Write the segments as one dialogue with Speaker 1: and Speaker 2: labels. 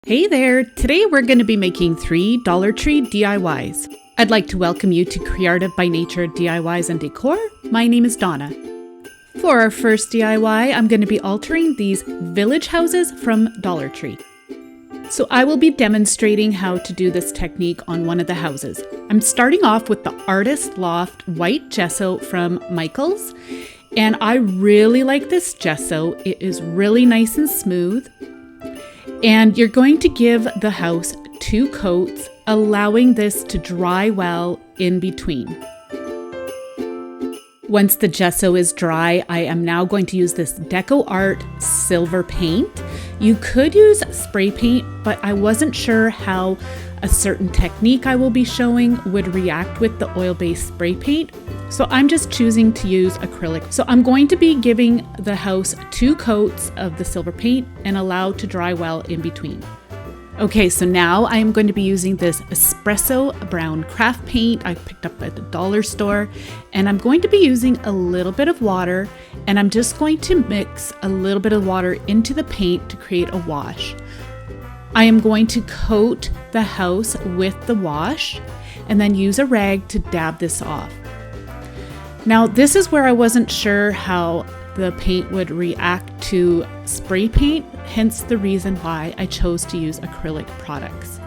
Speaker 1: Hey there! Today we're going to be making 3 Dollar Tree DIYs. I'd like to welcome you to CreArtive by Nature DIYs and Decor. My name is Donna. For our first DIY, I'm going to be altering these village houses from Dollar Tree. So I will be demonstrating how to do this technique on one of the houses. I'm starting off with the Artist Loft white gesso from Michaels. And I really like this gesso. It is really nice and smooth. And you're going to give the house 2 coats, allowing this to dry well in between. Once the gesso is dry, I am now going to use this Deco Art silver paint. You could use spray paint, but I wasn't sure how a certain technique I will be showing would react with the oil-based spray paint. So I'm just choosing to use acrylic. So I'm going to be giving the house 2 coats of the silver paint and allow to dry well in between. Okay, so now I am going to be using this espresso brown craft paint I picked up at the dollar store, and I'm going to be using a little bit of water, and I'm just going to mix a little bit of water into the paint to create a wash. I am going to coat the house with the wash and then use a rag to dab this off. Now, this is where I wasn't sure how the paint would react to spray paint, hence the reason why I chose to use acrylic products.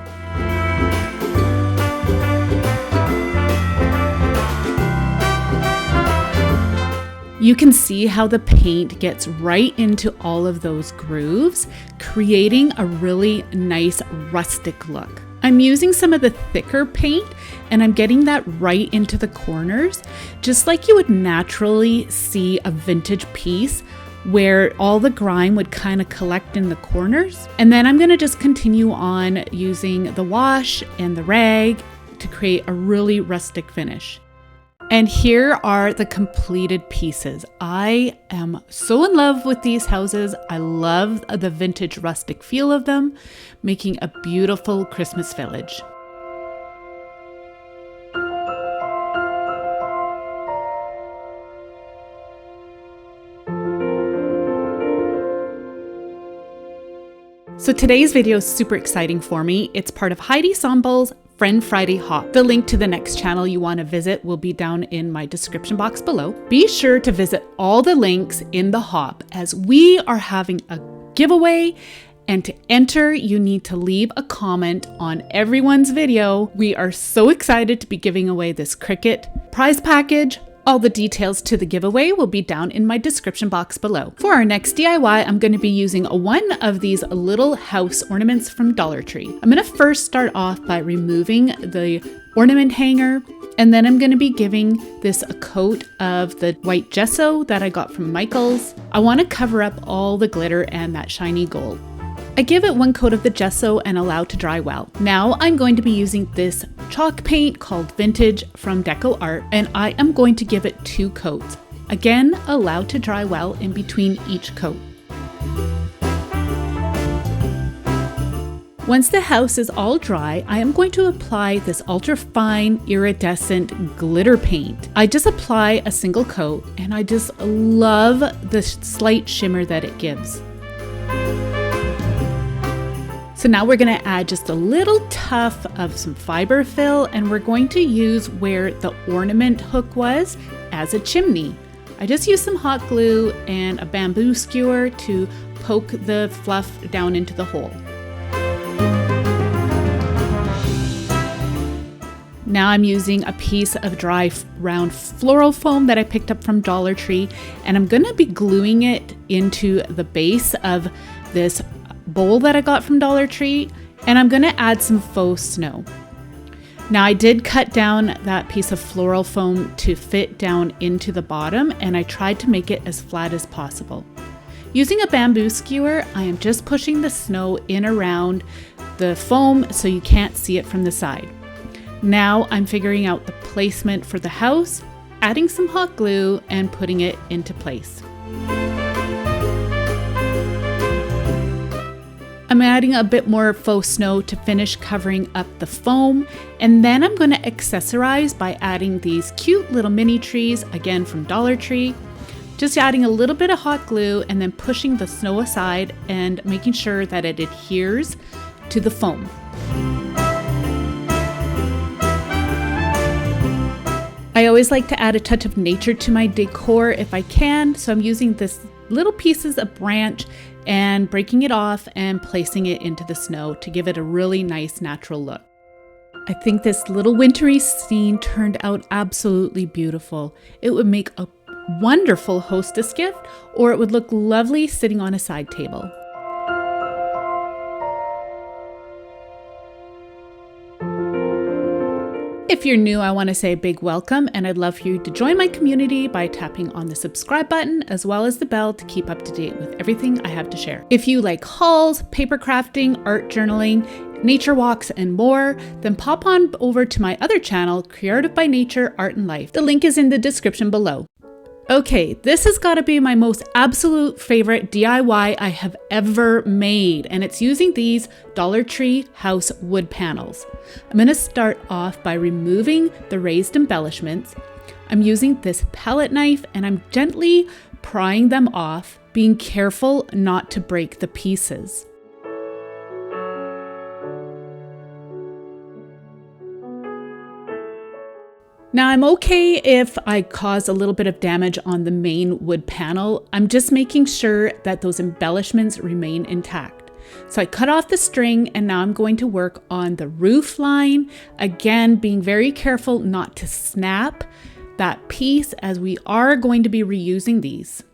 Speaker 1: You can see how the paint gets right into all of those grooves, creating a really nice rustic look. I'm using some of the thicker paint and I'm getting that right into the corners, just like you would naturally see a vintage piece where all the grime would kind of collect in the corners. And then I'm gonna just continue on using the wash and the rag to create a really rustic finish. And here are the completed pieces. I am so in love with these houses. I love the vintage rustic feel of them, making a beautiful Christmas village. So today's video is super exciting for me. It's part of Heidi Sombel's Friend Friday Hop. The link to the next channel you want to visit will be down in my description box below. Be sure to visit all the links in the hop as we are having a giveaway. And to enter, you need to leave a comment on everyone's video. We are so excited to be giving away this Cricut prize package. All the details to the giveaway will be down in my description box below. For our next DIY, I'm going to be using one of these little house ornaments from Dollar Tree. I'm going to first start off by removing the ornament hanger, and then I'm going to be giving this a coat of the white gesso that I got from Michaels. I want to cover up all the glitter and that shiny gold. I give it 1 coat of the gesso and allow to dry well. Now I'm going to be using this chalk paint called Vintage from Deco Art, and I am going to give it 2 coats. Again, allow to dry well in between each coat. Once the house is all dry, I am going to apply this ultra fine iridescent glitter paint. I just apply a single coat and I just love the slight shimmer that it gives. So now we're going to add just a little tuff of some fiber fill, and we're going to use where the ornament hook was as a chimney. I just used some hot glue and a bamboo skewer to poke the fluff down into the hole. Now I'm using a piece of dry round floral foam that I picked up from Dollar Tree, and I'm going to be gluing it into the base of this bowl that I got from Dollar Tree, and I'm going to add some faux snow. Now I did cut down that piece of floral foam to fit down into the bottom, and I tried to make it as flat as possible. Using a bamboo skewer, I am just pushing the snow in around the foam so you can't see it from the side. Now I'm figuring out the placement for the house, adding some hot glue and putting it into place. I'm adding a bit more faux snow to finish covering up the foam, and then I'm going to accessorize by adding these cute little mini trees, again from Dollar Tree. Just adding a little bit of hot glue and then pushing the snow aside and making sure that it adheres to the foam. I always like to add a touch of nature to my decor if I can, so I'm using this little pieces of branch and breaking it off and placing it into the snow to give it a really nice natural look. I think this little wintry scene turned out absolutely beautiful. It would make a wonderful hostess gift, or it would look lovely sitting on a side table. If you're new, I want to say a big welcome, and I'd love for you to join my community by tapping on the subscribe button as well as the bell to keep up to date with everything I have to share. If you like hauls, paper crafting, art journaling, nature walks, and more, then pop on over to my other channel, CreArtive by Nature, Art and Life. The link is in the description below. Okay, this has got to be my most absolute favorite DIY I have ever made, and it's using these Dollar Tree House wood panels. I'm going to start off by removing the raised embellishments. I'm using this palette knife and I'm gently prying them off, being careful not to break the pieces. Now I'm okay if I cause a little bit of damage on the main wood panel. I'm just making sure that those embellishments remain intact. So I cut off the string and now I'm going to work on the roof line. Again, being very careful not to snap that piece as we are going to be reusing these.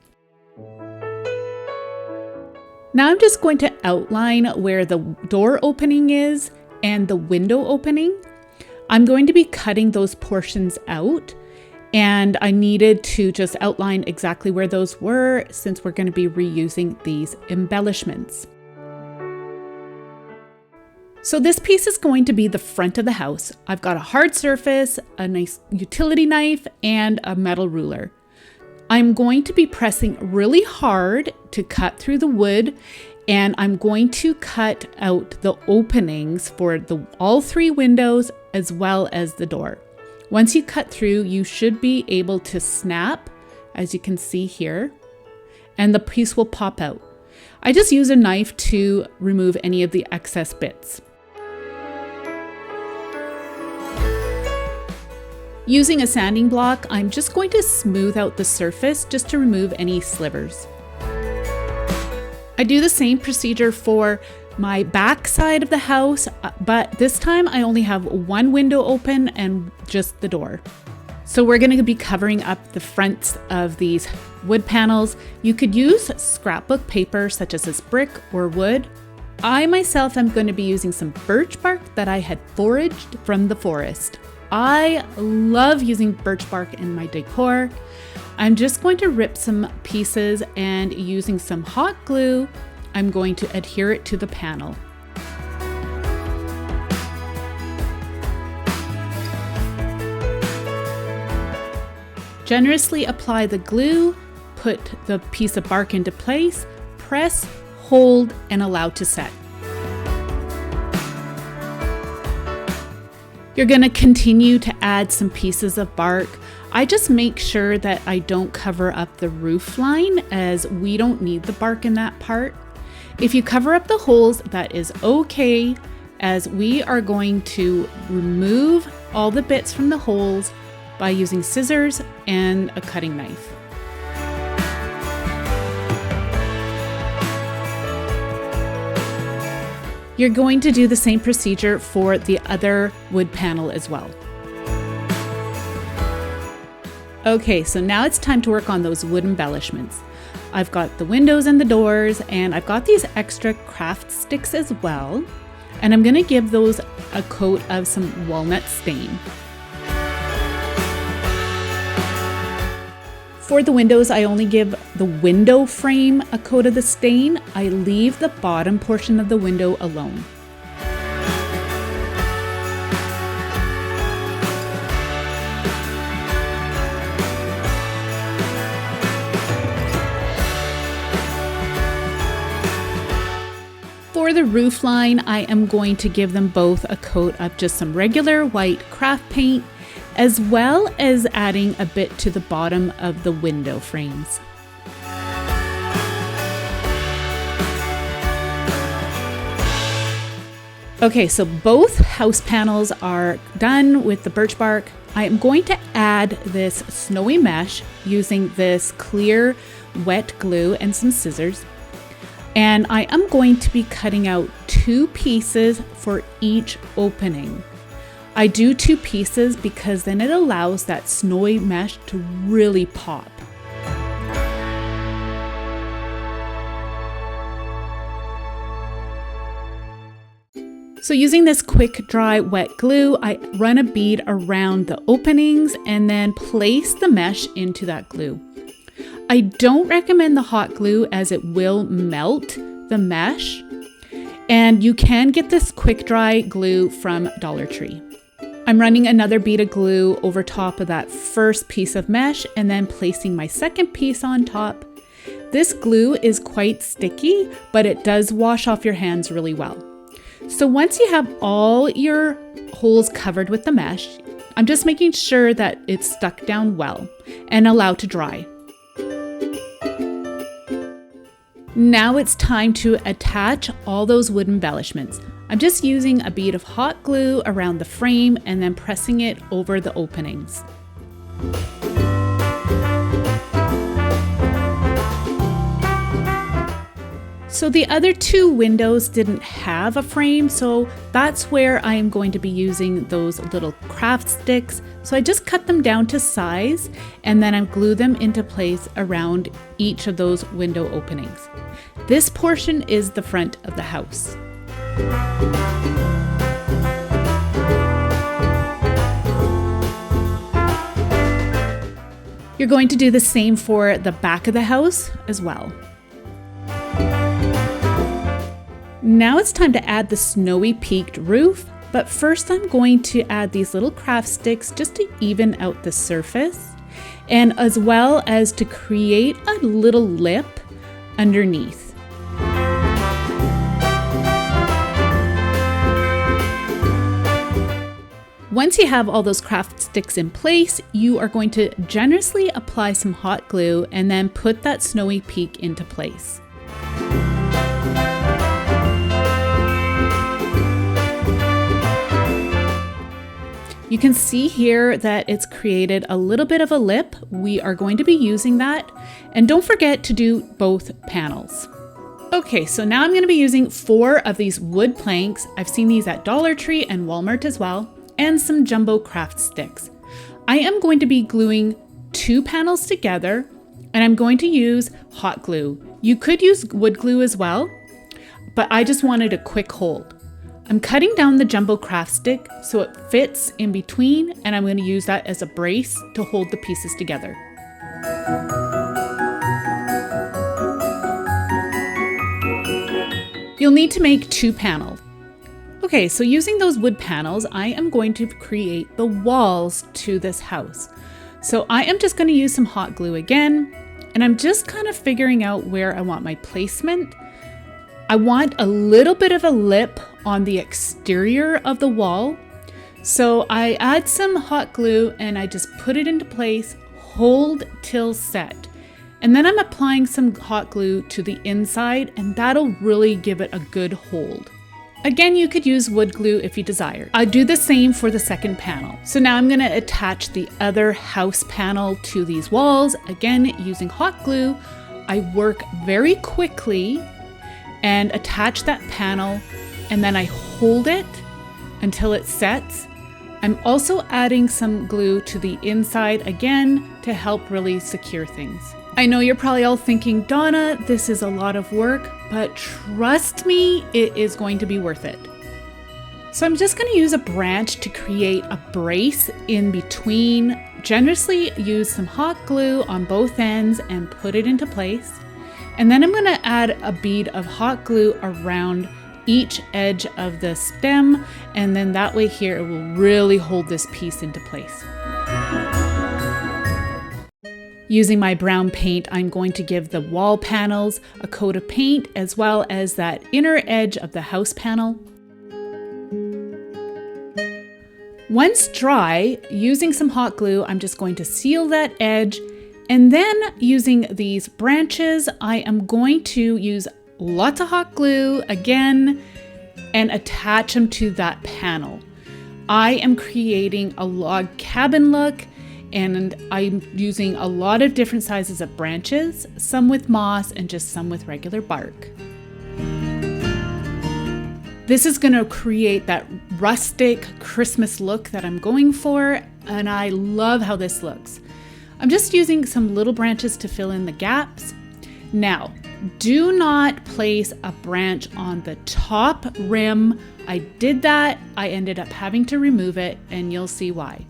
Speaker 1: Now I'm just going to outline where the door opening is and the window opening. I'm going to be cutting those portions out, and I needed to just outline exactly where those were since we're going to be reusing these embellishments. So this piece is going to be the front of the house. I've got a hard surface, a nice utility knife, and a metal ruler. I'm going to be pressing really hard to cut through the wood, and I'm going to cut out the openings for all three windows as well as the door. Once you cut through, you should be able to snap, as you can see here, and the piece will pop out. I just use a knife to remove any of the excess bits. Using a sanding block, I'm just going to smooth out the surface just to remove any slivers. I do the same procedure for my back side of the house, but this time I only have one window open and just the door. So we're going to be covering up the fronts of these wood panels. You could use scrapbook paper such as this brick or wood. I myself am going to be using some birch bark that I had foraged from the forest. I love using birch bark in my decor. I'm just going to rip some pieces and using some hot glue, I'm going to adhere it to the panel. Generously apply the glue, put the piece of bark into place, press, hold, and allow to set. You're going to continue to add some pieces of bark. I just make sure that I don't cover up the roof line as we don't need the bark in that part. If you cover up the holes, that is okay, as we are going to remove all the bits from the holes by using scissors and a cutting knife. You're going to do the same procedure for the other wood panel as well. Okay, so now it's time to work on those wood embellishments. I've got the windows and the doors, and I've got these extra craft sticks as well. And I'm gonna give those a coat of some walnut stain. For the windows, I only give the window frame a coat of the stain. I leave the bottom portion of the window alone. For the roof line, I am going to give them both a coat of just some regular white craft paint, as well as adding a bit to the bottom of the window frames. Okay, so both house panels are done with the birch bark. I am going to add this snowy mesh using this clear wet glue and some scissors. And I am going to be cutting out 2 pieces for each opening. I do 2 pieces because then it allows that snowy mesh to really pop. So using this quick dry wet glue, I run a bead around the openings and then place the mesh into that glue. I don't recommend the hot glue as it will melt the mesh, and you can get this quick dry glue from Dollar Tree. I'm running another bead of glue over top of that first piece of mesh and then placing my second piece on top. This glue is quite sticky, but it does wash off your hands really well. So once you have all your holes covered with the mesh, I'm just making sure that it's stuck down well and allowed to dry. Now it's time to attach all those wood embellishments. I'm just using a bead of hot glue around the frame and then pressing it over the openings. So the other 2 windows didn't have a frame, so that's where I am going to be using those little craft sticks. So I just cut them down to size and then I glue them into place around each of those window openings. This portion is the front of the house. You're going to do the same for the back of the house as well. Now it's time to add the snowy peaked roof, but first I'm going to add these little craft sticks just to even out the surface and as well as to create a little lip underneath. Once you have all those craft sticks in place, you are going to generously apply some hot glue and then put that snowy peak into place. You can see here that it's created a little bit of a lip. We are going to be using that. And don't forget to do both panels. Okay, so now I'm going to be using 4 of these wood planks. I've seen these at Dollar Tree and Walmart as well, and some jumbo craft sticks. I am going to be gluing 2 panels together, and I'm going to use hot glue. You could use wood glue as well, but I just wanted a quick hold. I'm cutting down the jumbo craft stick so it fits in between, and I'm going to use that as a brace to hold the pieces together. You'll need to make 2 panels. Okay, so using those wood panels, I am going to create the walls to this house. So I am just going to use some hot glue again, and I'm just kind of figuring out where I want my placement. I want a little bit of a lip on the exterior of the wall. So I add some hot glue and I just put it into place, hold till set. And then I'm applying some hot glue to the inside and that'll really give it a good hold. Again, you could use wood glue if you desire. I do the same for the second panel. So now I'm going to attach the other house panel to these walls. Again, using hot glue, I work very quickly and attach that panel, and then I hold it until it sets. I'm also adding some glue to the inside again to help really secure things. I know you're probably all thinking, Donna, this is a lot of work, but trust me, it is going to be worth it. So I'm just going to use a branch to create a brace in between. Generously use some hot glue on both ends and put it into place. And then I'm going to add a bead of hot glue around each edge of the stem, and then that way here it will really hold this piece into place. Using my brown paint, I'm going to give the wall panels a coat of paint as well as that inner edge of the house panel. Once dry, using some hot glue, I'm just going to seal that edge. And then using these branches, I am going to use lots of hot glue again and attach them to that panel. I am creating a log cabin look, and I'm using a lot of different sizes of branches, some with moss and just some with regular bark. This is going to create that rustic Christmas look that I'm going for, and I love how this looks. I'm just using some little branches to fill in the gaps. Now, do not place a branch on the top rim. I did that. I ended up having to remove it, and you'll see why.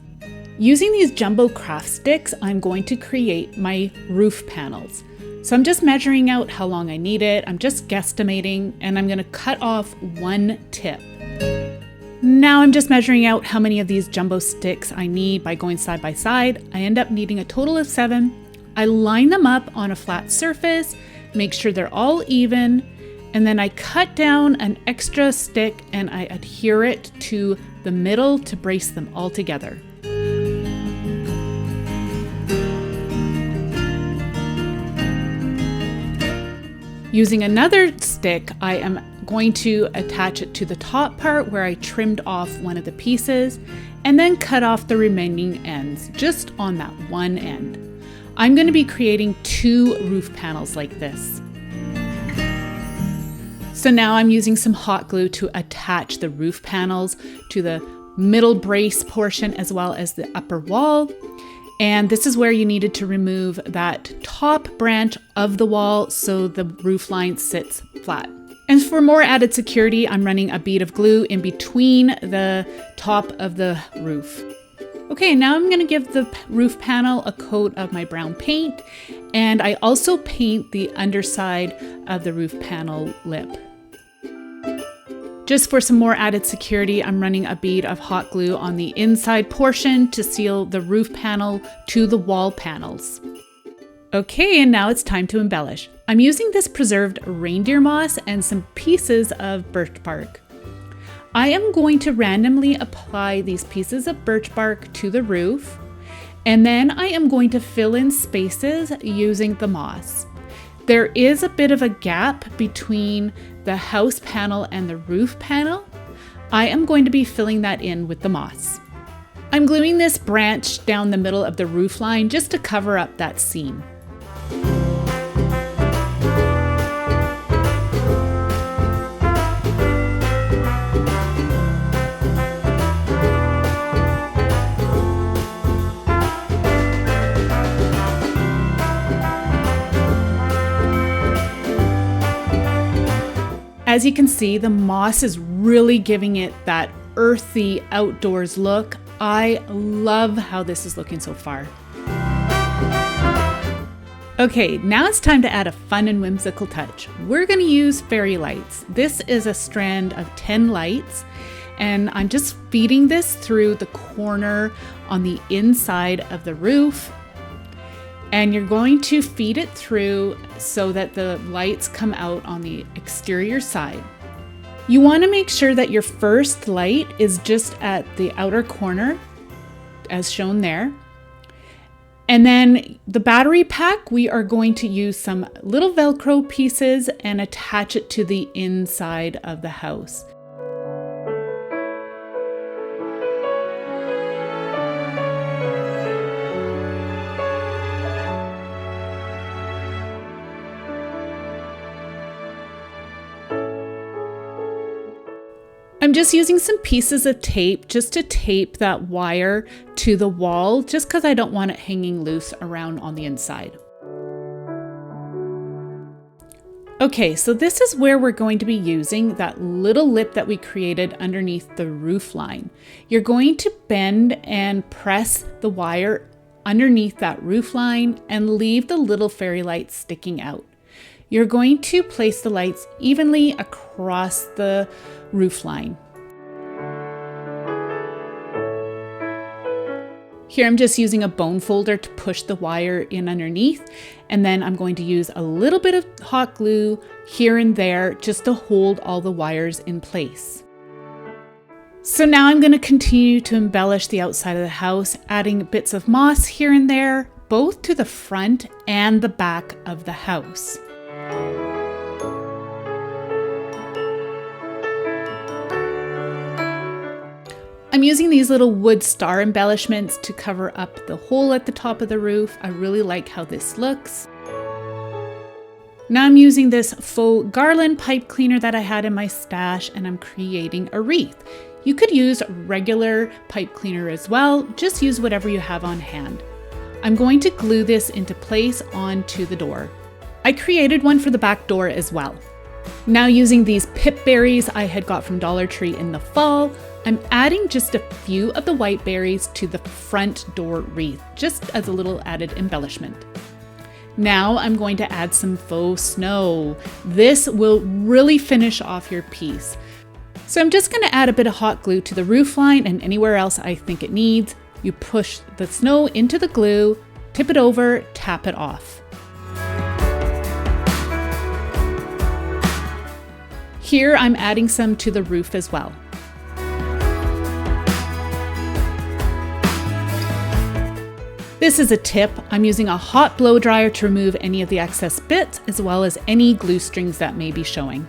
Speaker 1: Using these jumbo craft sticks, I'm going to create my roof panels. So I'm just measuring out how long I need it. I'm just guesstimating, and I'm going to cut off one tip. Now I'm just measuring out how many of these jumbo sticks I need by going side by side. I end up needing a total of 7. I line them up on a flat surface, make sure they're all even, and then I cut down an extra stick and I adhere it to the middle to brace them all together. Using another stick, I am going to attach it to the top part where I trimmed off one of the pieces and then cut off the remaining ends just on that one end. I'm going to be creating 2 roof panels like this. So now I'm using some hot glue to attach the roof panels to the middle brace portion as well as the upper wall. And this is where you needed to remove that top branch of the wall so the roof line sits flat. And for more added security, I'm running a bead of glue in between the top of the roof. Okay, now I'm going to give the roof panel a coat of my brown paint, and I also paint the underside of the roof panel lip. Just for some more added security, I'm running a bead of hot glue on the inside portion to seal the roof panel to the wall panels. Okay, and now it's time to embellish. I'm using this preserved reindeer moss and some pieces of birch bark. I am going to randomly apply these pieces of birch bark to the roof, and then I am going to fill in spaces using the moss. There is a bit of a gap between the house panel and the roof panel. I am going to be filling that in with the moss. I'm gluing this branch down the middle of the roof line just to cover up that seam. As you can see, the moss is really giving it that earthy outdoors look. I love how this is looking so far. Okay, now it's time to add a fun and whimsical touch. We're going to use fairy lights. This is a strand of 10 lights, and I'm just feeding this through the corner on the inside of the roof. And you're going to feed it through so that the lights come out on the exterior side. You want to make sure that your first light is just at the outer corner, as shown there. And then the battery pack, we are going to use some little Velcro pieces and attach it to the inside of the house. I'm just using some pieces of tape just to tape that wire to the wall, just because I don't want it hanging loose around on the inside. Okay, so this is where we're going to be using that little lip that we created underneath the roof line. You're going to bend and press the wire underneath that roof line and leave the little fairy lights sticking out. You're going to place the lights evenly across the roof line. Here I'm just using a bone folder to push the wire in underneath, and then I'm going to use a little bit of hot glue here and there just to hold all the wires in place. So now I'm going to continue to embellish the outside of the house, adding bits of moss here and there, both to the front and the back of the house. I'm using these little wood star embellishments to cover up the hole at the top of the roof. I really like how this looks. Now I'm using this faux garland pipe cleaner that I had in my stash, and I'm creating a wreath. You could use regular pipe cleaner as well, just use whatever you have on hand. I'm going to glue this into place onto the door. I created one for the back door as well. Now using these pip berries I had got from Dollar Tree in the fall, I'm adding just a few of the white berries to the front door wreath, just as a little added embellishment. Now I'm going to add some faux snow. This will really finish off your piece. So I'm just going to add a bit of hot glue to the roof line and anywhere else I think it needs. You push the snow into the glue, tip it over, tap it off. Here I'm adding some to the roof as well. This is a tip. I'm using a hot blow dryer to remove any of the excess bits as well as any glue strings that may be showing.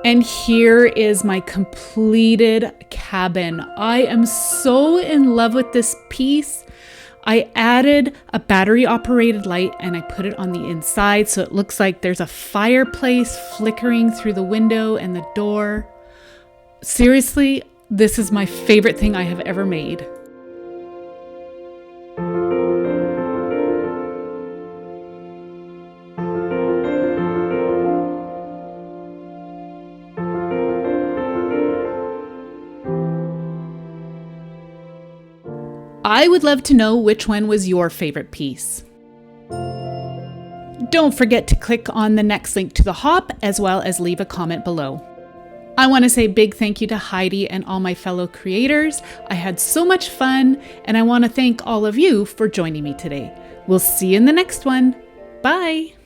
Speaker 1: And here is my completed cabin. I am so in love with this piece. I added a battery operated light and I put it on the inside so it looks like there's a fireplace flickering through the window and the door. Seriously, this is my favorite thing I have ever made. I would love to know which one was your favorite piece. Don't forget to click on the next link to the hop as well as leave a comment below. I want to say a big thank you to Heidi and all my fellow creators. I had so much fun and I want to thank all of you for joining me today. We'll see you in the next one. Bye!